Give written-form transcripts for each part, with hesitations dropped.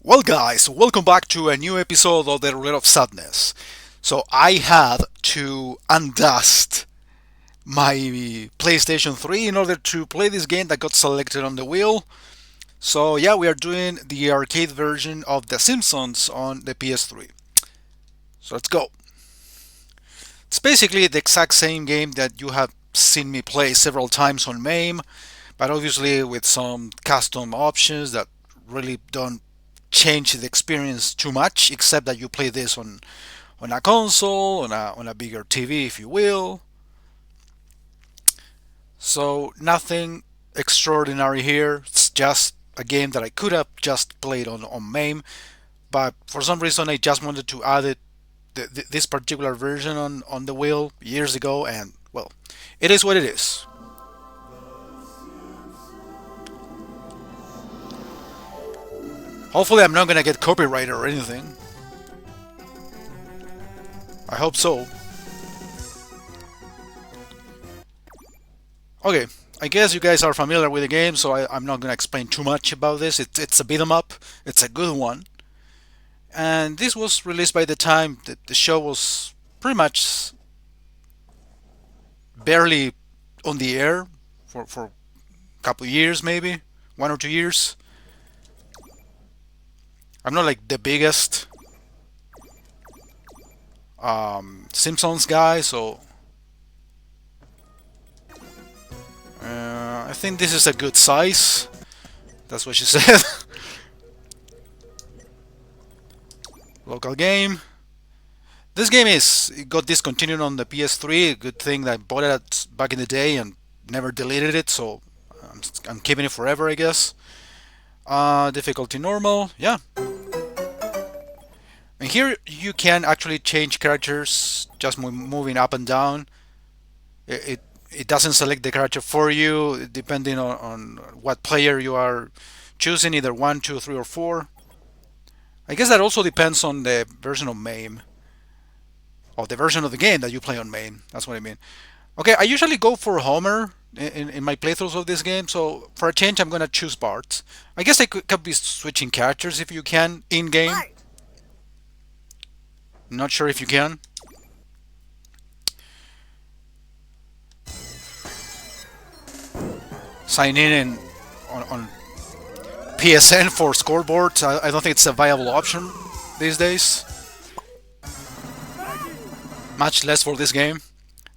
Well, guys, welcome back to a new episode of the Roulette of Sadness. So, I had to undust my PlayStation 3 in order to play this game that got selected on the wheel. So, yeah, we are doing the arcade version of The Simpsons on the PS3. So, let's go. It's basically the exact same game that you have seen me play several times on MAME, but obviously with some custom options that really don't change the experience too much, except that you play this on a console, on a bigger TV, if you will. So nothing extraordinary here. It's just a game that I could have just played on MAME, but for some reason I just wanted to add this particular version on the wheel years ago, and well, it is what it is. Hopefully I'm not gonna get copyrighted or anything. I hope so. Okay, I guess you guys are familiar with the game, so I'm not gonna explain too much about this. It's a beat 'em up. It's a good one, and this was released by the time that the show was pretty much barely on the air for a couple of years, maybe 1 or 2 years. I'm not like the biggest Simpsons guy, so I think this is a good size. That's what she said. Local game. This game it got discontinued on the PS3. Good thing that I bought it back in the day and never deleted it, so I'm keeping it forever, I guess. Difficulty normal, yeah. And here you can actually change characters just moving up and down. It doesn't select the character for you depending on what player you are choosing, either 1, 2, 3, or 4. I guess that also depends on the version of MAME, or the version of the game that you play on MAME. That's what I mean. Okay, I usually go for Homer in my playthroughs of this game, so for a change I'm gonna choose Bart. I guess I could be switching characters if you can in-game. Not sure if you can. Sign in on PSN for scoreboards. I don't think it's a viable option these days. Much less for this game.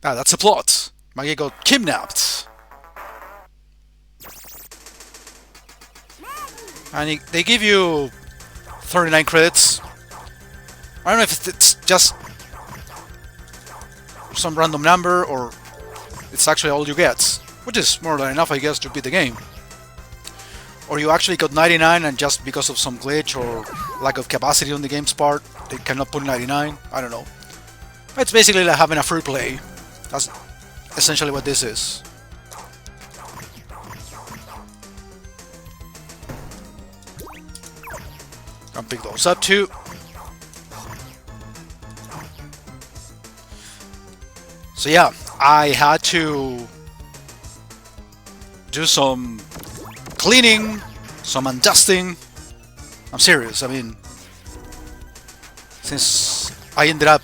Ah, that's a plot. Maggie got kidnapped. And they give you 39 credits. I don't know if it's just some random number or it's actually all you get, which is more than enough, I guess, to beat the game. Or you actually got 99 and just because of some glitch or lack of capacity on the game's part, they cannot put 99. I don't know. It's basically like having a free play. That's essentially what this is. Can pick those up too. So yeah, I had to do some cleaning, some undusting. I'm serious. I mean, since I ended up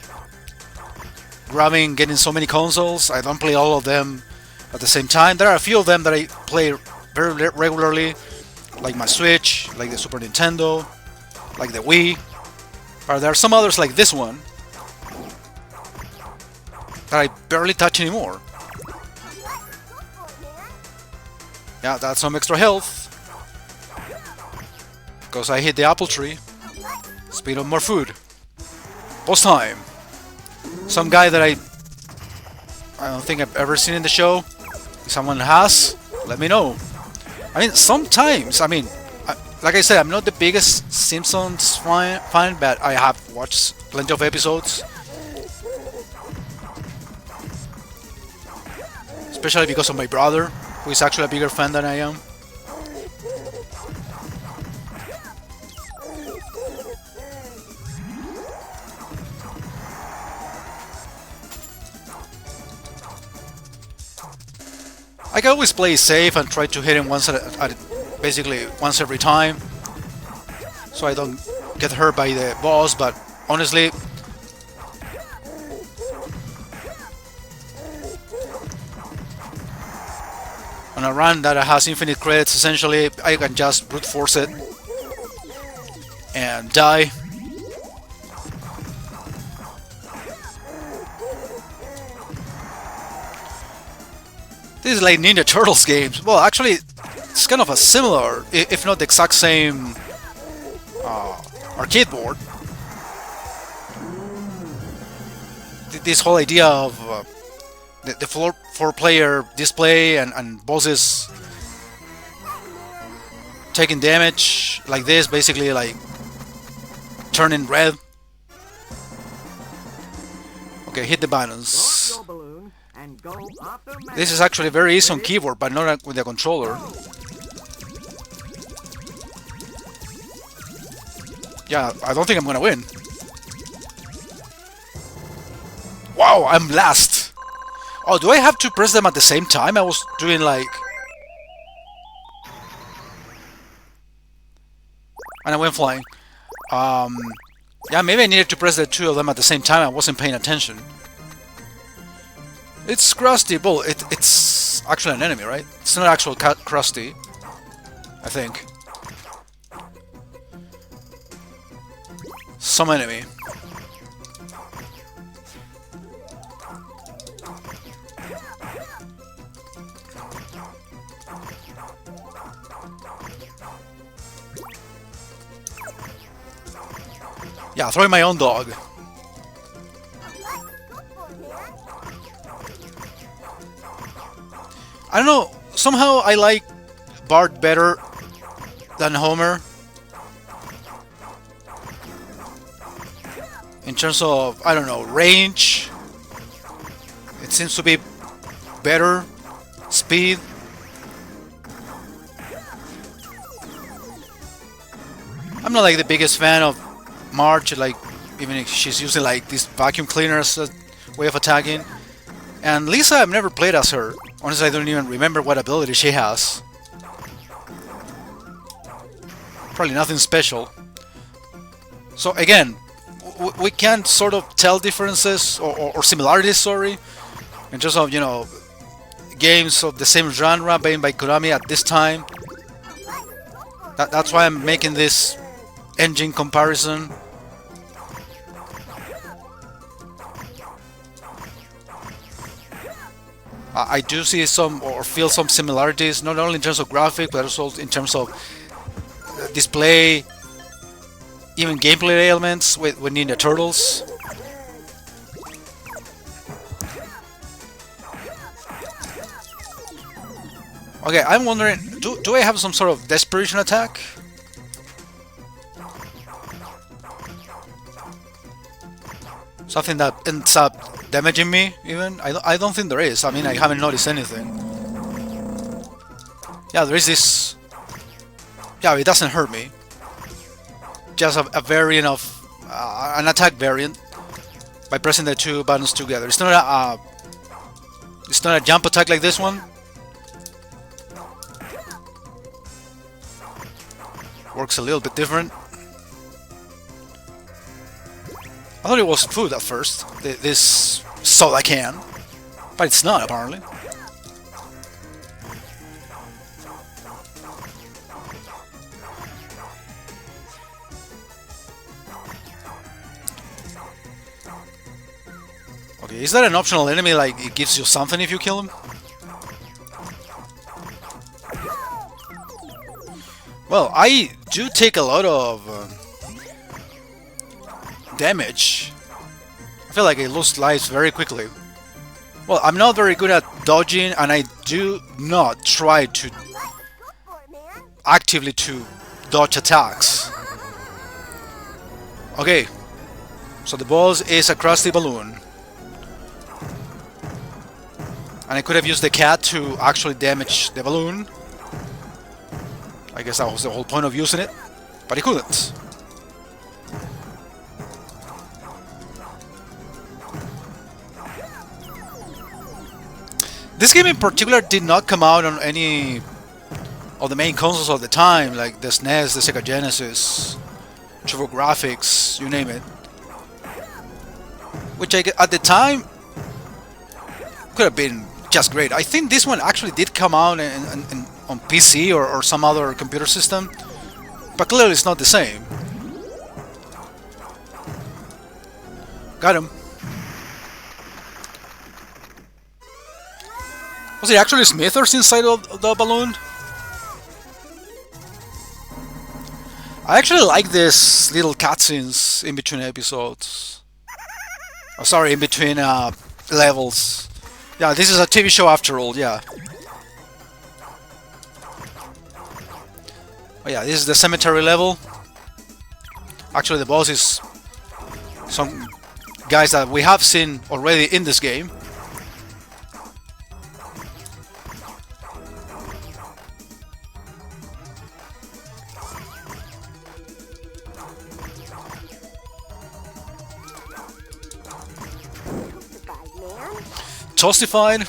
getting so many consoles, I don't play all of them at the same time. There are a few of them that I play very regularly, like my Switch, like the Super Nintendo, like the Wii. But there are some others like this one that I barely touch anymore. Yeah, that's some extra health. Because I hit the apple tree. Speed of more food. Boss time. Some guy that I don't think I've ever seen in the show. If someone has, let me know. I mean, sometimes, like I said, I'm not the biggest Simpsons fan, but I have watched plenty of episodes. Especially because of my brother, who is actually a bigger fan than I am. I can always play safe and try to hit him basically once every time. so I don't get hurt by the boss, but honestly, on a run that has infinite credits, essentially, I can just brute force it and die. This is like Ninja Turtles games. Well, actually, it's kind of a similar, if not the exact same, arcade board. This whole idea of the four-player display and bosses taking damage like this, basically like turning red. Okay, hit the buttons. This is actually very easy on keyboard, but not with the controller. Yeah, I don't think I'm gonna win. Wow, I'm last. Oh, do I have to press them at the same time? I was doing like... And I went flying. Yeah, maybe I needed to press the two of them at the same time. I wasn't paying attention. It's Krusty. Well, it's actually an enemy, right? It's not actual Krusty, I think. Some enemy. Yeah, throwing my own dog. I don't know, somehow I like Bart better than Homer. In terms of, I don't know, range. It seems to be better. Speed. I'm not like the biggest fan of Marge, like, even if she's using like this vacuum cleaner as a way of attacking. And Lisa, I've never played as her. Honestly, I don't even remember what ability she has. Probably nothing special. So again, we can sort of tell differences or similarities, sorry, in terms of, you know, games of the same genre made by Konami at this time. That's why I'm making this engine comparison. I do see some or feel some similarities, not only in terms of graphic, but also in terms of display, even gameplay elements with Ninja Turtles. Okay, I'm wondering, do I have some sort of desperation attack? Something that ends up damaging me, even? I don't think there is. I mean, I haven't noticed anything. Yeah, there is this... Yeah, it doesn't hurt me. Just a variant of... an attack variant by pressing the two buttons together. It's not a jump attack like this one. Works a little bit different. I thought it was food at first, this soda can, but it's not apparently. Okay, is that an optional enemy, like it gives you something if you kill him? Well, I do take a lot of damage. I feel like I lose lives very quickly. Well, I'm not very good at dodging, and I do not try to actively to dodge attacks. Okay, so the boss is a Krusty balloon. And I could have used the cat to actually damage the balloon. I guess that was the whole point of using it, but he couldn't. This game in particular did not come out on any of the main consoles of the time, like the SNES, the Sega Genesis, turbo graphics, you name it. Which at the time could have been just great. I think this one actually did come out on PC or some other computer system, but clearly it's not the same. Got him. Was it actually Smithers inside of the balloon? I actually like this little cutscenes in between episodes. Oh, sorry, in between levels. Yeah, this is a TV show after all, yeah. Oh yeah, this is the cemetery level. Actually, the boss is some guys that we have seen already in this game. Toastified.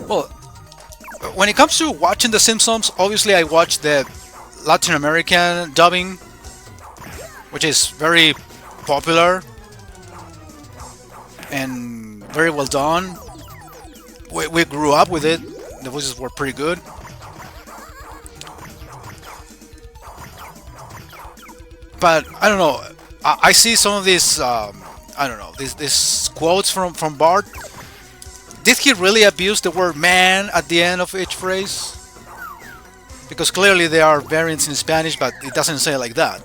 Well, when it comes to watching The Simpsons, obviously I watch the Latin American dubbing, which is very popular and very well done. We grew up with it. The voices were pretty good. But I don't know. I see some of these. I don't know. These quotes from Bart. Did he really abuse the word "man" at the end of each phrase? Because clearly there are variants in Spanish, but it doesn't say like that.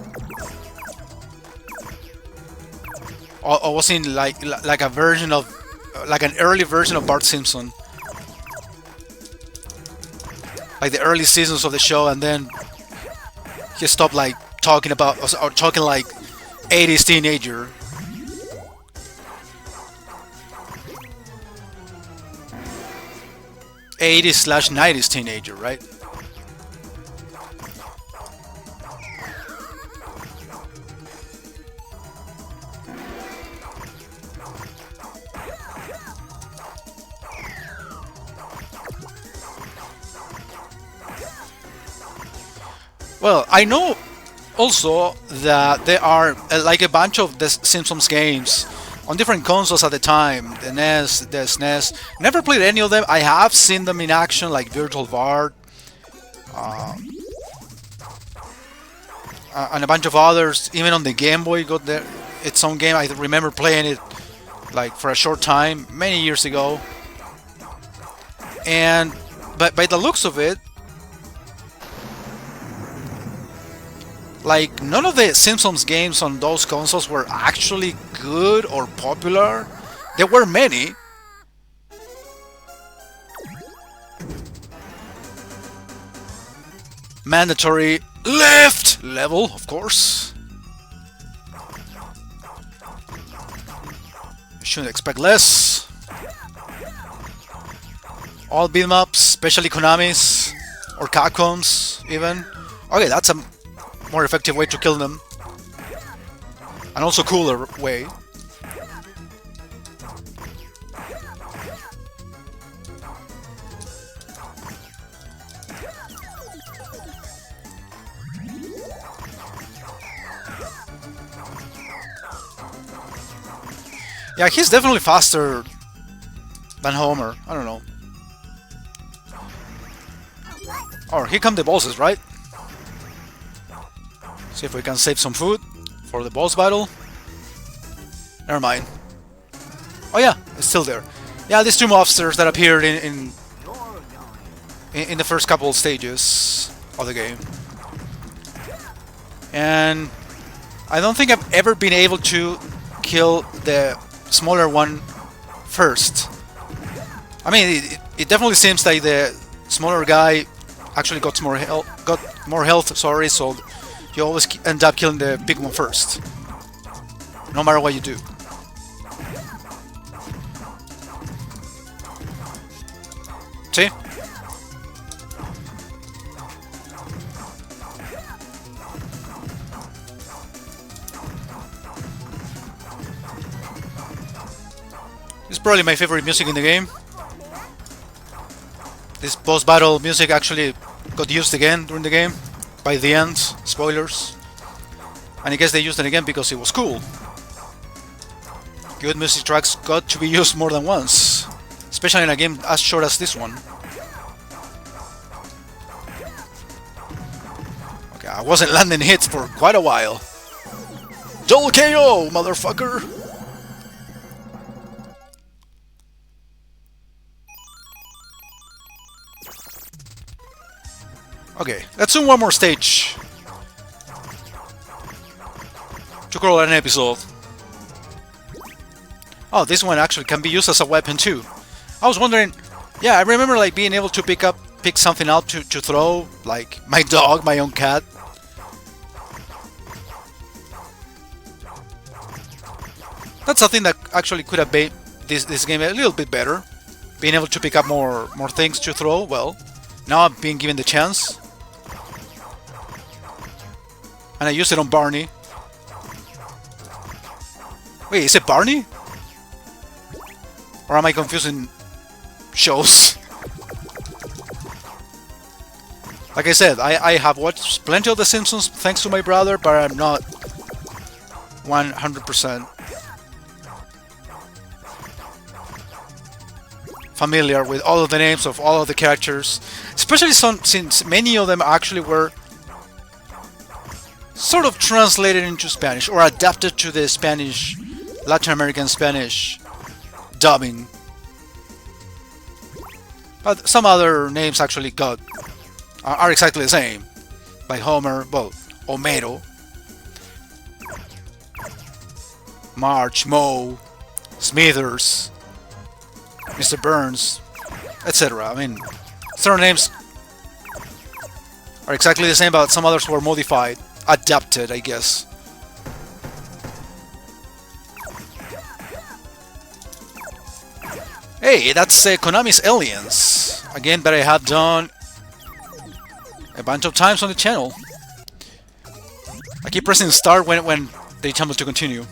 Or was it like a version of, like an early version of Bart Simpson, like the early seasons of the show, and then he stopped like talking about or talking like 80s teenager. '80s/90s teenager, right? Well, I know also that there are like a bunch of the Simpsons games on different consoles at the time. The NES, the SNES. Never played any of them. I have seen them in action, like Virtual Bart, and a bunch of others. Even on the Game Boy, got there its own game. I remember playing it like for a short time, many years ago. And but by the looks of it, like, none of the Simpsons games on those consoles were actually good or popular. There were many. Mandatory left level, of course. Shouldn't expect less. All beat 'em ups, especially Konami's or Capcom's even. Okay, that's a more effective way to kill them, and also cooler way. Yeah, he's definitely faster than Homer. I don't know. Or here come the bosses, right? See if we can save some food for the boss battle. Never mind. Oh yeah, it's still there. Yeah, these two monsters that appeared in the first couple stages of the game. And I don't think I've ever been able to kill the smaller one first. I mean, it definitely seems like the smaller guy actually got more health. Sorry, so you always end up killing the big one first, no matter what you do. See? This is probably my favorite music in the game. This boss battle music actually got used again during the game. by the end. Spoilers. And I guess they used it again because it was cool. Good music tracks got to be used more than once, especially in a game as short as this one. Okay, I wasn't landing hits for quite a while. Double KO, motherfucker! Okay, let's do one more stage to call an episode. Oh, this one actually can be used as a weapon too. I was wondering, yeah, I remember like being able to pick something up to throw, like my dog, my own cat. That's something that actually could have made this game a little bit better. Being able to pick up more things to throw. Well, now I'm being given the chance. And I used it on Barney. Wait, is it Barney? Or am I confusing shows? Like I said, I have watched plenty of The Simpsons thanks to my brother, but I'm not 100% familiar with all of the names of all of the characters. Especially since many of them actually were sort of translated into Spanish or adapted to the Spanish, Latin American Spanish dubbing. But some other names actually are exactly the same. Like Homer, well, Homero, Marge, Moe, Smithers, Mr. Burns, etc. I mean, certain names are exactly the same, but some others were modified, adapted, I guess. Hey, that's Konami's Aliens, a game that I have done a bunch of times on the channel. I keep pressing start when they tell me to continue.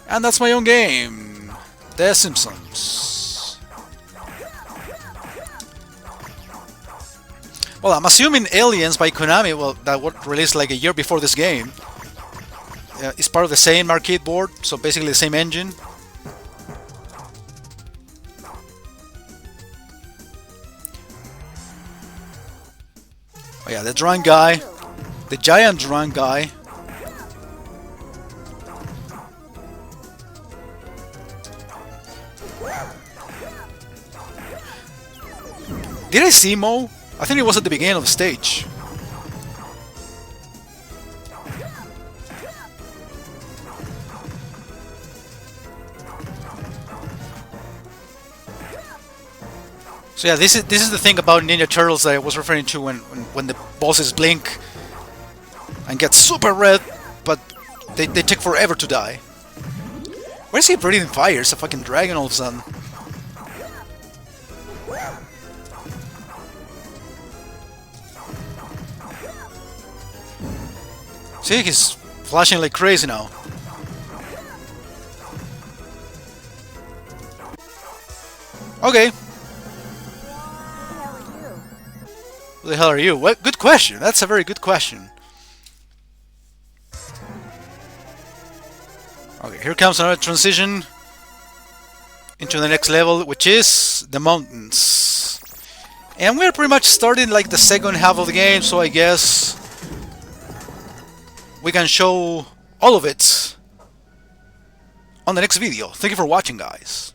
And that's my own game, The Simpsons. Well, I'm assuming Aliens by Konami, well, that was released like a year before this game. It's part of the same arcade board, so basically the same engine. Oh yeah, the drunk guy. The giant drunk guy. Did I see Moe? I think it was at the beginning of the stage. So yeah, this is the thing about Ninja Turtles that I was referring to when the bosses blink and get super red, but they take forever to die. Why is he breathing fire? It's a fucking dragon all of a sudden. See, he's flashing like crazy now. Okay. Who the hell are you? What? Good question. That's a very good question. Okay, here comes another transition into the next level, which is the mountains. And we're pretty much starting like the second half of the game, so I guess we can show all of it on the next video. Thank you for watching, guys.